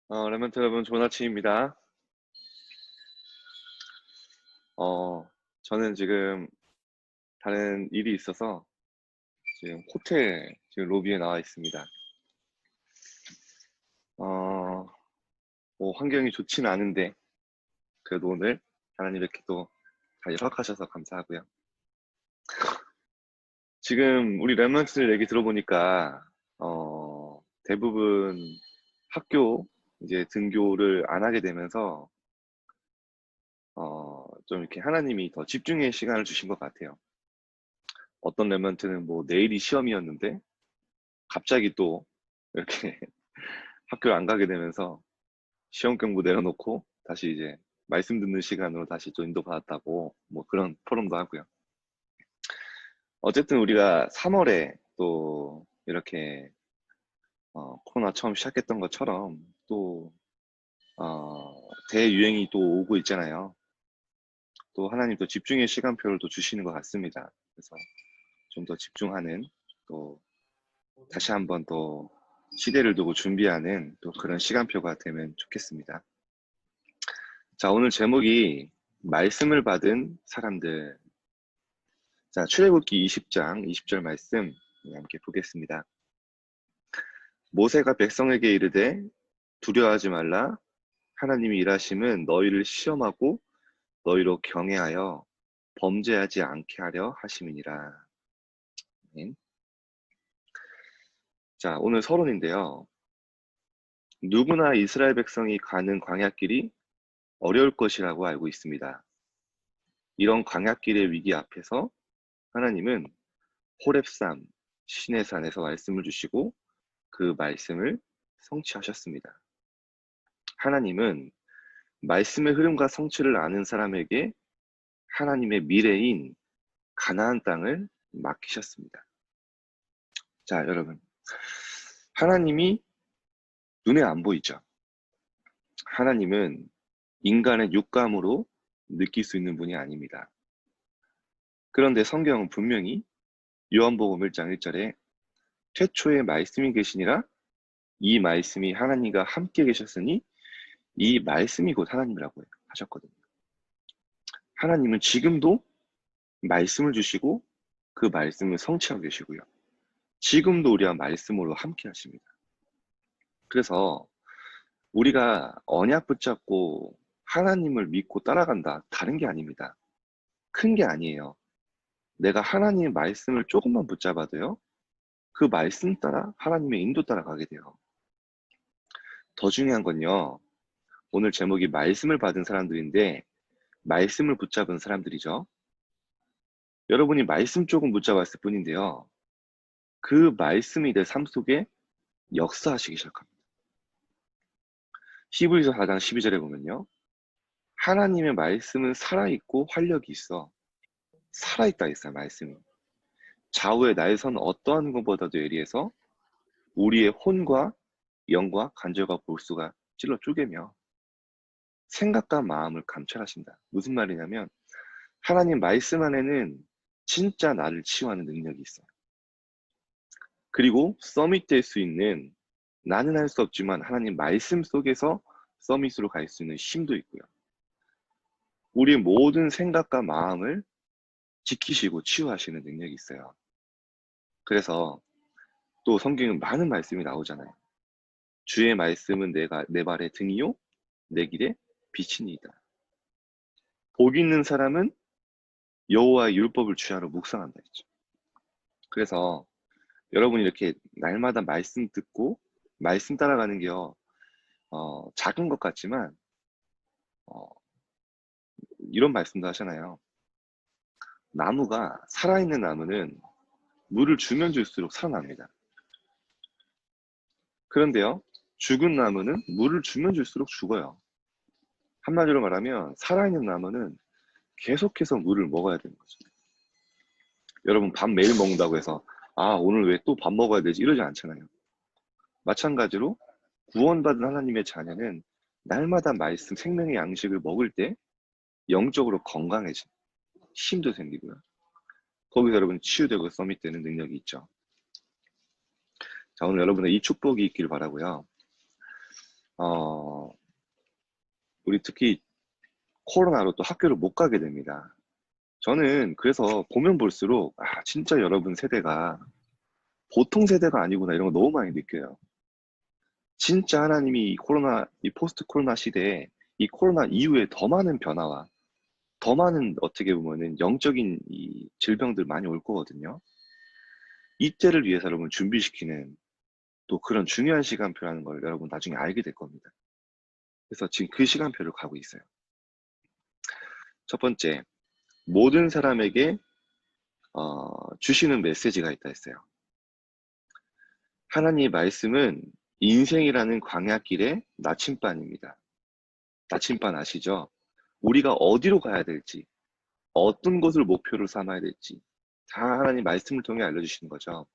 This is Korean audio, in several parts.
레몬트 여러분, 좋은 아침입니다. 저는 지금 다른 일이 있어서 지금 호텔 지금 로비에 나와 있습니다. 뭐 환경이 좋지는 않은데 그래도 오늘 하나님 이렇게 또 잘 허락하셔서 감사하고요. 지금 우리 랩런트들 얘기 들어보니까 대부분 학교 이제 등교를 안 하게 되면서 좀 이렇게 하나님이 더 집중의 시간을 주신 것 같아요. 어떤 랩런트는 뭐 내일이 시험이었는데 갑자기 또 이렇게 학교를 안 가게 되면서 시험 경부 내려놓고 다시 이제 말씀 듣는 시간으로 다시 또 인도받았다고 뭐 그런 포럼도 하고요. 어쨌든 우리가 3월에 또 이렇게 코로나 처음 시작했던 것처럼 또 대유행이 또 오고 있잖아요. 또 하나님 또 집중의 시간표를 또 주시는 것 같습니다. 그래서 좀 더 집중하는, 또 다시 한번 또 시대를 두고 준비하는 또 그런 시간표가 되면 좋겠습니다. 자, 오늘 제목이 말씀을 받은 사람들. 자, 출애굽기 20장 20절 말씀 함께 보겠습니다. 모세가 백성에게 이르되 두려워하지 말라. 하나님이 일하심은 너희를 시험하고 너희로 경외하여 범죄하지 않게 하려 하심이니라. 아멘. 자, 오늘 서론인데요. 누구나 이스라엘 백성이 가는 광야길이 어려울 것이라고 알고 있습니다. 이런 광야길의 위기 앞에서 하나님은 호렙산, 시내산에서 말씀을 주시고 그 말씀을 성취하셨습니다. 하나님은 말씀의 흐름과 성취를 아는 사람에게 하나님의 미래인 가나안 땅을 맡기셨습니다. 자, 여러분. 하나님이 눈에 안 보이죠? 하나님은 인간의 육감으로 느낄 수 있는 분이 아닙니다. 그런데 성경은 분명히 요한복음 1장 1절에 최초의 말씀이 계시니라, 이 말씀이 하나님과 함께 계셨으니 이 말씀이 곧 하나님이라고 하셨거든요. 하나님은 지금도 말씀을 주시고 그 말씀을 성취하고 계시고요. 지금도 우리와 말씀으로 함께 하십니다. 그래서 우리가 언약 붙잡고 하나님을 믿고 따라간다, 다른 게 아닙니다. 큰 게 아니에요. 내가 하나님의 말씀을 조금만 붙잡아도요, 그 말씀 따라 하나님의 인도 따라 가게 돼요. 더 중요한 건요, 오늘 제목이 말씀을 받은 사람들인데 말씀을 붙잡은 사람들이죠. 여러분이 말씀 조금 붙잡았을 뿐인데요, 그 말씀이 내 삶 속에 역사하시기 시작합니다. 히브리서 4장 12절에 보면요, 하나님의 말씀은 살아있고 활력이 있어. 살아있다 있어요. 말씀이 좌우의 날선 어떠한 것보다도 예리해서 우리의 혼과 영과 간절과 볼수가 찔러 쪼개며 생각과 마음을 감찰하신다. 무슨 말이냐면 하나님 말씀 안에는 진짜 나를 치유하는 능력이 있어요. 그리고 서밋될 수 있는, 나는 할 수 없지만 하나님 말씀 속에서 서밋으로 갈 수 있는 힘도 있고요. 우리의 모든 생각과 마음을 지키시고 치유하시는 능력이 있어요. 그래서 또 성경에 많은 말씀이 나오잖아요. 주의 말씀은 내 발의 등이요 내 길의 빛이니이다. 복 있는 사람은 여호와의 율법을 주야로 묵상한다 했죠. 그래서 여러분이 이렇게 날마다 말씀 듣고 말씀 따라가는 게요, 작은 것 같지만 어, 이런 말씀도 하잖아요. 나무가, 살아있는 나무는 물을 주면 줄수록 살아납니다. 그런데요, 죽은 나무는 물을 주면 줄수록 죽어요. 한마디로 말하면 살아있는 나무는 계속해서 물을 먹어야 되는 거죠. 여러분, 밥 매일 먹는다고 해서 오늘 왜 또 밥 먹어야 되지 이러지 않잖아요. 마찬가지로 구원받은 하나님의 자녀는 날마다 말씀, 생명의 양식을 먹을 때 영적으로 건강해진, 힘도 생기고요. 거기서 여러분 치유되고 서밋되는 능력이 있죠. 자, 오늘 여러분의 이 축복이 있길 바라고요. 어, 우리 특히 코로나로 또 학교를 못 가게 됩니다. 저는 그래서 보면 볼수록, 아, 진짜 여러분 세대가 보통 세대가 아니구나, 이런 거 너무 많이 느껴요. 진짜 하나님이 이 포스트 코로나 시대에 이 코로나 이후에 더 많은 변화와 더 많은 어떻게 보면은 영적인 이 질병들 많이 올 거거든요. 이때를 위해서 여러분 준비시키는 또 그런 중요한 시간표라는 걸 여러분 나중에 알게 될 겁니다. 그래서 지금 그 시간표를 가고 있어요. 첫 번째, 모든 사람에게 주시는 메시지가 있다 했어요. 하나님의 말씀은 인생이라는 광야길의 나침반입니다. 나침반 아시죠? 우리가 어디로 가야 될지, 어떤 곳을 목표로 삼아야 될지 다 하나님 말씀을 통해 알려주시는 거죠.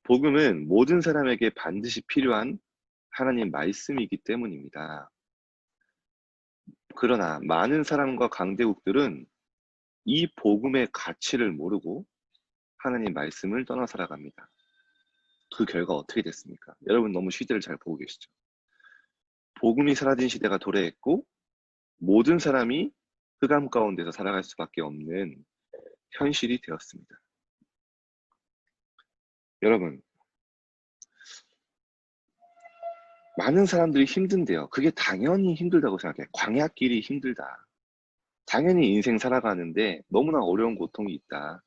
복음은 모든 사람에게 반드시 필요한 하나님 말씀이기 때문입니다. 그러나 많은 사람과 강대국들은 이 복음의 가치를 모르고 하나님 말씀을 떠나 살아갑니다. 그 결과 어떻게 됐습니까? 여러분 너무 시대를 잘 보고 계시죠? 복음이 사라진 시대가 도래했고 모든 사람이 흑암 가운데서 살아갈 수밖에 없는 현실이 되었습니다. 여러분, 많은 사람들이 힘든데요. 그게 당연히 힘들다고 생각해요. 광야길이 힘들다. 당연히 인생 살아가는데 너무나 어려운 고통이 있다.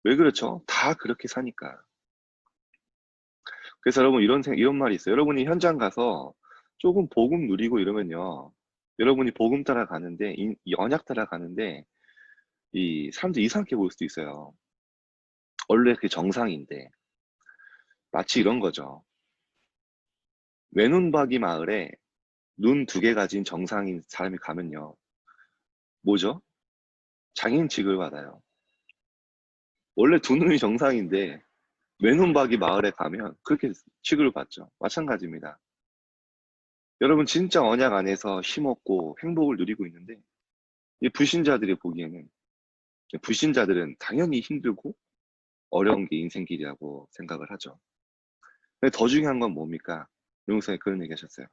왜 그렇죠? 다 그렇게 사니까. 그래서 여러분 이런 말이 있어요. 여러분이 현장 가서 조금 복음 누리고 이러면요. 여러분이 복음 따라가는데, 이 언약 따라가는데, 이 사람들 이상하게 보일 수도 있어요. 원래 그게 정상인데. 마치 이런 거죠. 외눈박이 마을에 눈 두 개 가진 정상인 사람이 가면요. 뭐죠? 장애인 취급을 받아요. 원래 두 눈이 정상인데 외눈박이 마을에 가면 그렇게 취급을 받죠. 마찬가지입니다. 여러분 진짜 언약 안에서 힘없고 행복을 누리고 있는데 이 불신자들이 보기에는 불신자들은 당연히 힘들고 어려운 게 인생길이라고 생각을 하죠. 근데 더 중요한 건 뭡니까? 용사에 그런 얘기 하셨어요.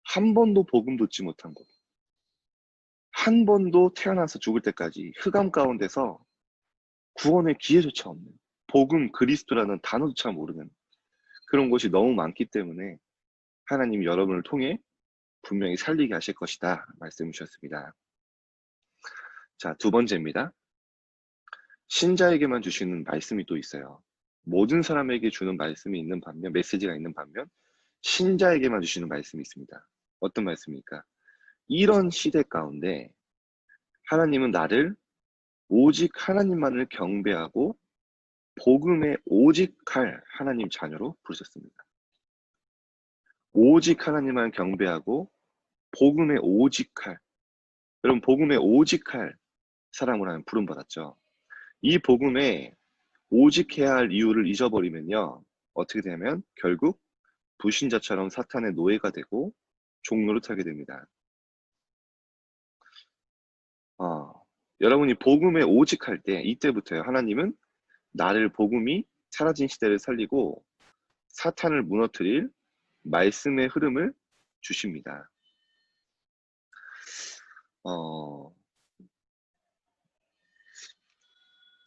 한 번도 복음 듣지 못한 곳, 한 번도 태어나서 죽을 때까지 흑암 가운데서 구원의 기회조차 없는, 복음 그리스도라는 단어조차 모르는 그런 곳이 너무 많기 때문에 하나님이 여러분을 통해 분명히 살리게 하실 것이다 말씀 주셨습니다. 자, 두 번째입니다. 신자에게만 주시는 말씀이 또 있어요. 모든 사람에게 주는 말씀이 있는 반면, 메시지가 있는 반면 신자에게만 주시는 말씀이 있습니다. 어떤 말씀입니까? 이런 시대 가운데 하나님은 나를 오직 하나님만을 경배하고 복음에 오직할 하나님 자녀로 부르셨습니다. 오직 하나님만 경배하고 복음에 오직할, 여러분 복음에 오직할 사람으로 하나님 부름받았죠. 이 복음에 오직해야 할 이유를 잊어버리면요. 어떻게 되냐면 결국 불신자처럼 사탄의 노예가 되고 종노릇하게 됩니다. 여러분이 복음에 오직할 때 이때부터요. 하나님은 나를 복음이 사라진 시대를 살리고 사탄을 무너뜨릴 말씀의 흐름을 주십니다.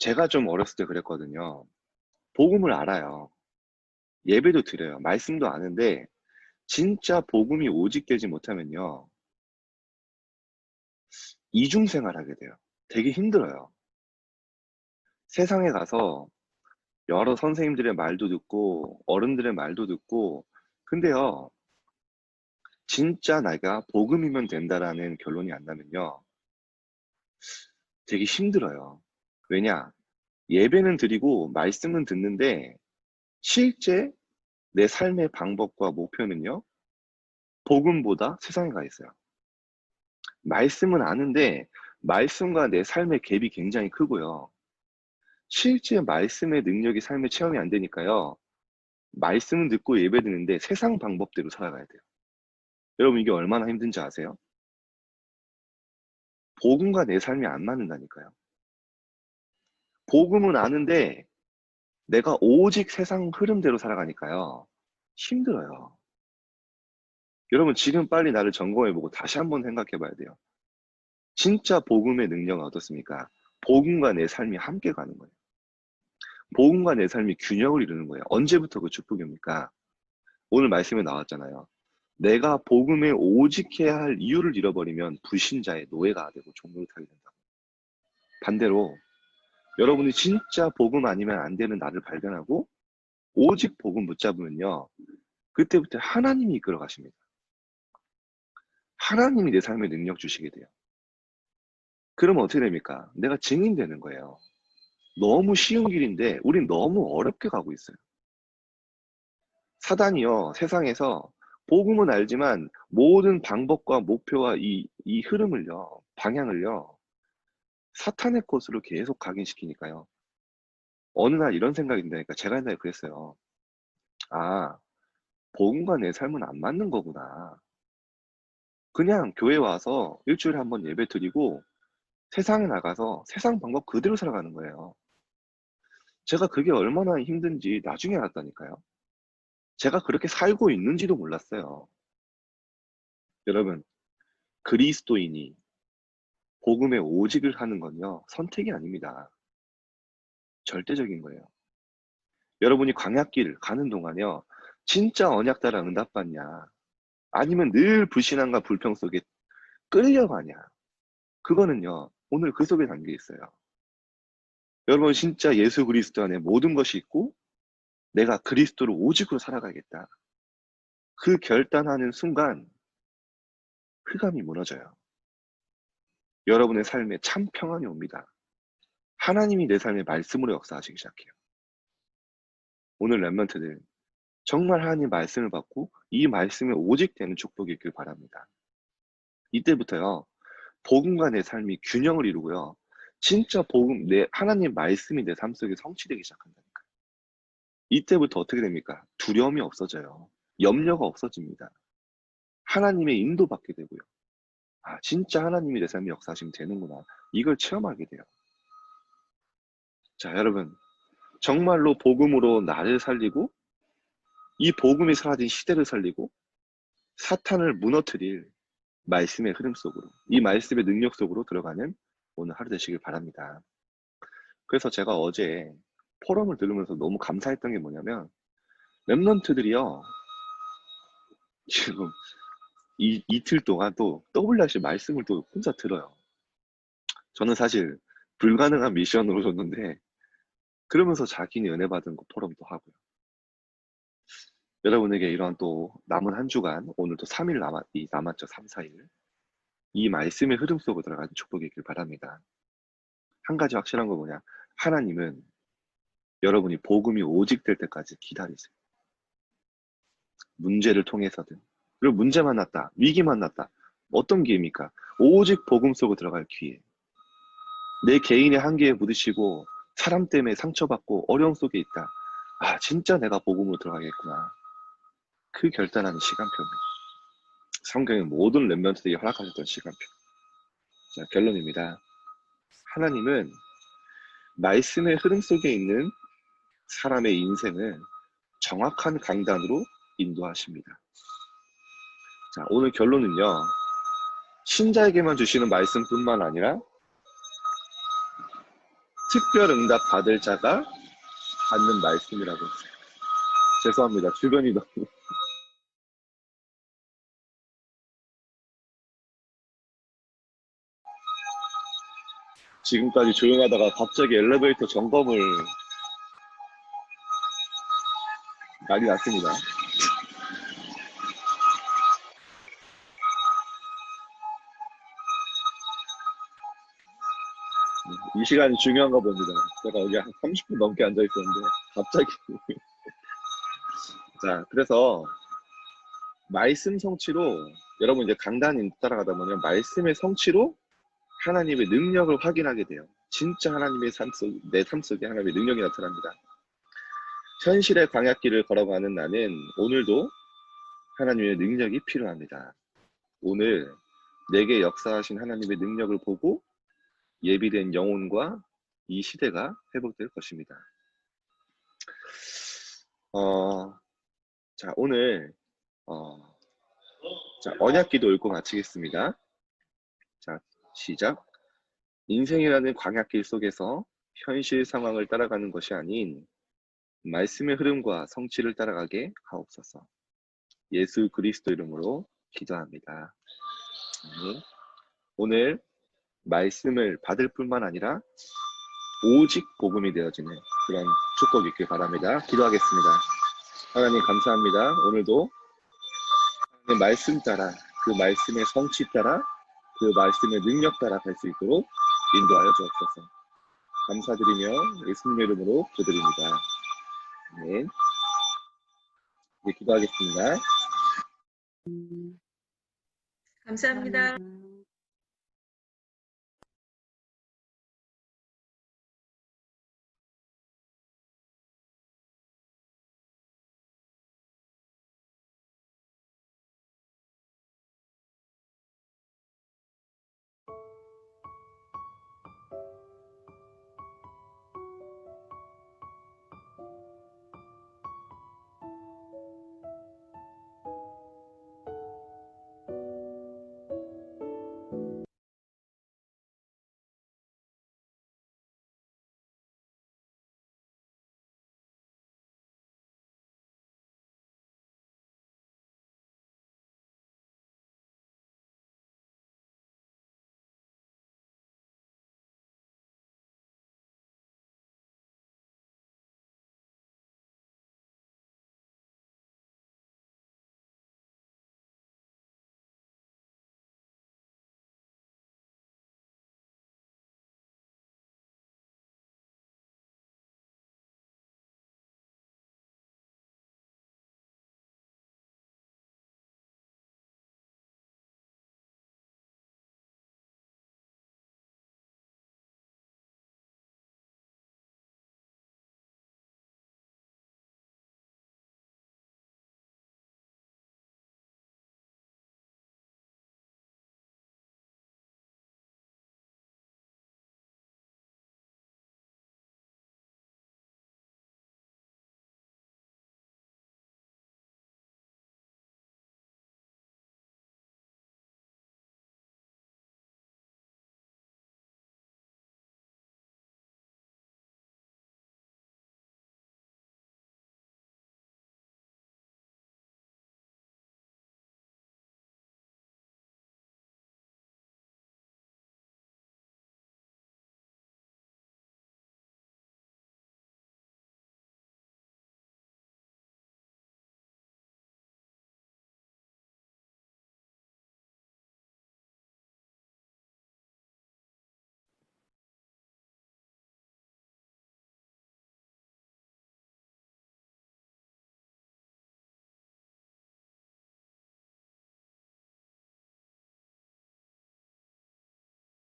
제가 좀 어렸을 때 그랬거든요. 복음을 알아요. 예배도 드려요. 말씀도 아는데 진짜 복음이 오직되지 못하면요. 이중생활 하게 돼요. 되게 힘들어요. 세상에 가서 여러 선생님들의 말도 듣고 어른들의 말도 듣고 근데요. 진짜 내가 복음이면 된다라는 결론이 안 나면요. 되게 힘들어요. 왜냐? 예배는 드리고 말씀은 듣는데 실제 내 삶의 방법과 목표는요. 복음보다 세상에 가 있어요. 말씀은 아는데 말씀과 내 삶의 갭이 굉장히 크고요. 실제 말씀의 능력이 삶에 체험이 안 되니까요. 말씀은 듣고 예배 드는데 세상 방법대로 살아가야 돼요. 여러분 이게 얼마나 힘든지 아세요? 복음과 내 삶이 안 맞는다니까요. 복음은 아는데 내가 오직 세상 흐름대로 살아가니까요. 힘들어요. 여러분 지금 빨리 나를 점검해보고 다시 한번 생각해봐야 돼요. 진짜 복음의 능력은 어떻습니까? 복음과 내 삶이 함께 가는 거예요. 복음과 내 삶이 균형을 이루는 거예요. 언제부터 그 축복입니까? 오늘 말씀에 나왔잖아요. 내가 복음에 오직해야 할 이유를 잃어버리면 불신자의 노예가 되고 종로를 타게 된다. 반대로 여러분이 진짜 복음 아니면 안 되는 나를 발견하고 오직 복음 붙잡으면요. 그때부터 하나님이 이끌어 가십니다. 하나님이 내 삶에 능력 주시게 돼요. 그러면 어떻게 됩니까? 내가 증인 되는 거예요. 너무 쉬운 길인데 우린 너무 어렵게 가고 있어요. 사단이요, 세상에서 복음은 알지만 모든 방법과 목표와 이 흐름을요, 방향을요, 사탄의 코스로 계속 각인시키니까요. 어느 날 이런 생각이 든다니까 제가 옛날에 그랬어요. 아, 복음과 내 삶은 안 맞는 거구나. 그냥 교회 와서 일주일에 한 번 예배 드리고 세상에 나가서 세상 방법 그대로 살아가는 거예요. 제가 그게 얼마나 힘든지 나중에 알았다니까요. 제가 그렇게 살고 있는지도 몰랐어요. 여러분, 그리스도인이 복음의 오직을 하는 건요, 선택이 아닙니다. 절대적인 거예요. 여러분이 광야길 가는 동안요, 진짜 언약 따라 응답받냐? 아니면 늘 불신앙과 불평 속에 끌려가냐? 그거는요, 오늘 그 속에 담겨 있어요. 여러분, 진짜 예수 그리스도 안에 모든 것이 있고, 내가 그리스도를 오직으로 살아가겠다. 그 결단하는 순간, 흑암이 무너져요. 여러분의 삶에 참 평안이 옵니다. 하나님이 내 삶에 말씀으로 역사하시기 시작해요. 오늘 렘넌트들, 정말 하나님 말씀을 받고 이 말씀에 오직 되는 축복이 있길 바랍니다. 이때부터요, 복음과 내 삶이 균형을 이루고요. 진짜 복음, 하나님 말씀이 내 삶 속에 성취되기 시작한다니까요. 이때부터 어떻게 됩니까? 두려움이 없어져요. 염려가 없어집니다. 하나님의 인도받게 되고요. 아, 진짜 하나님이 내 삶에 역사하시면 되는구나. 이걸 체험하게 돼요. 자, 여러분. 정말로 복음으로 나를 살리고 이 복음이 사라진 시대를 살리고 사탄을 무너뜨릴 말씀의 흐름 속으로, 이 말씀의 능력 속으로 들어가는 오늘 하루 되시길 바랍니다. 그래서 제가 어제 포럼을 들으면서 너무 감사했던 게 뭐냐면, 랩런트들이요, 지금 이틀 동안 또 WRC 말씀을 또 혼자 들어요. 저는 사실 불가능한 미션으로 줬는데, 그러면서 자기는 은혜 받은 거 포럼도 하고요. 여러분에게 이러한 또 남은 한 주간, 오늘 또 3일 남았죠. 3, 4일. 이 말씀의 흐름 속으로 들어가는 축복이 있길 바랍니다. 한 가지 확실한 거 뭐냐? 하나님은 여러분이 복음이 오직 될 때까지 기다리세요. 문제를 통해서든. 그리고 문제 만났다, 위기 만났다. 어떤 기회입니까? 오직 복음 속으로 들어갈 기회. 내 개인의 한계에 부딪히고 사람 때문에 상처받고 어려움 속에 있다. 아, 진짜 내가 복음으로 들어가겠구나. 그 결단하는 시간표입니다. 성경의 모든 렘넌트들이 허락하셨던 시간표. 자, 결론입니다. 하나님은 말씀의 흐름 속에 있는 사람의 인생을 정확한 강단으로 인도하십니다. 자, 오늘 결론은요. 신자에게만 주시는 말씀뿐만 아니라 특별 응답 받을 자가 받는 말씀이라고 했어요. 죄송합니다. 주변이 너무 지금까지 조용하다가 갑자기 엘리베이터 점검을 난리 났습니다. 이 시간이 중요한가 봅니다. 제가 여기 한 30분 넘게 앉아 있었는데 갑자기 자, 그래서 말씀 성취로 여러분 이제 강단 따라가다 보면 말씀의 성취로 하나님의 능력을 확인하게 돼요. 진짜 하나님의 내 삶 속에 하나님의 능력이 나타납니다. 현실의 광야길을 걸어가는 나는 오늘도 하나님의 능력이 필요합니다. 오늘 내게 역사하신 하나님의 능력을 보고 예비된 영혼과 이 시대가 회복될 것입니다. 자, 오늘 자, 언약기도 읽고 마치겠습니다. 자, 시작. 인생이라는 광야길 속에서 현실 상황을 따라가는 것이 아닌 말씀의 흐름과 성취를 따라가게 하옵소서. 예수 그리스도 이름으로 기도합니다. 아멘. 오늘 말씀을 받을 뿐만 아니라 오직 복음이 되어지는 그런 축복이 있길 바랍니다. 기도하겠습니다. 하나님 감사합니다. 오늘도 하나님의 말씀 따라, 그 말씀의 성취 따라, 그 말씀의 능력 따라 갈 수 있도록 인도하여 주옵소서. 감사드리며 예수님의 이름으로 기도드립니다. 아멘. 이제 기도하겠습니다. 감사합니다.